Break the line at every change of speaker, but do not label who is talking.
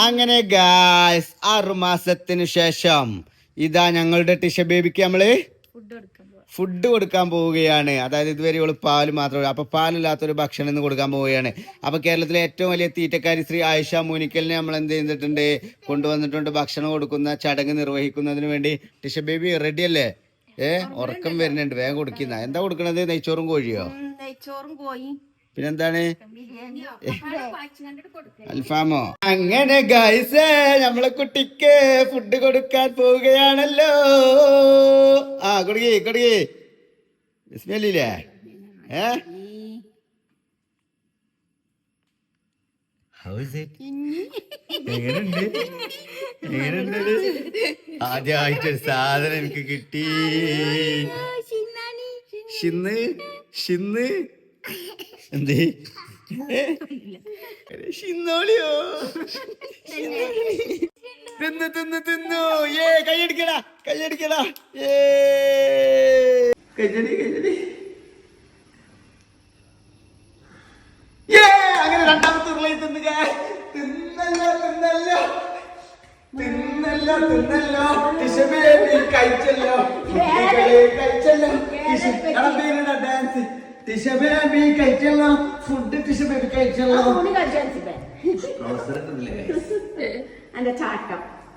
അങ്ങനെ ഗായ്സ് 6 മാസത്തിന് ശേഷം ഇതാ ഞങ്ങളുടെ ടിഷ ബേബിക്ക് നമ്മള് ഫുഡ് കൊടുക്കാൻ പോവുകയാണ്. അതായത് ഇതുവരെ ഇവള് പാല് മാത്രമേ, അപ്പൊ പാലില്ലാത്തൊരു ഭക്ഷണം ഇന്ന് കൊടുക്കാൻ പോവുകയാണ്. അപ്പൊ കേരളത്തിലെ ഏറ്റവും വലിയ തീറ്റക്കാരി ശ്രീ ആയിഷ മൂനിക്കലിനെ നമ്മൾ എന്ത് ചെയ്തിട്ടുണ്ട്, കൊണ്ടുവന്നിട്ടുണ്ട്. ഭക്ഷണം കൊടുക്കുന്ന ചടങ്ങ് നിർവഹിക്കുന്നതിന് വേണ്ടി. ടിഷ ബേബി റെഡി അല്ലേ? ഉറക്കം വരുന്നുണ്ട്, വേഗം കൊടുക്കുന്ന. എന്താ കൊടുക്കണത്? നെയ്ച്ചോറും കോഴിയോ?
നെയ്ച്ചോറും കോഴി,
പിന്നെന്താണ്? അൽഫാമോ? അങ്ങനെ ഗൈസ് നമ്മളെ കുട്ടിക്ക് ഫുഡ് കൊടുക്കാൻ പോവുകയാണല്ലോ. കൊടുക്കി ബിസ്മില്ലേ? എങ്ങനെയുണ്ട്? ആദ്യമായിട്ടൊരു സാധനം എനിക്ക് കിട്ടി. ഷിന്ന് എന്തേ ഷിന്നോളിയോ? തിന്നു കൈയടിക്കടാ. കൈയടി. അങ്ങനെ രണ്ടാമത്തെ ഉരുളയിൽ തിന്നല്ലോ. കഴിച്ചല്ലോ. Dance Tisha baby കഴിച്ചല്ലോ. Food Tisha baby കഴിച്ചല്ലോ.
എന്റെ ചാട്ടം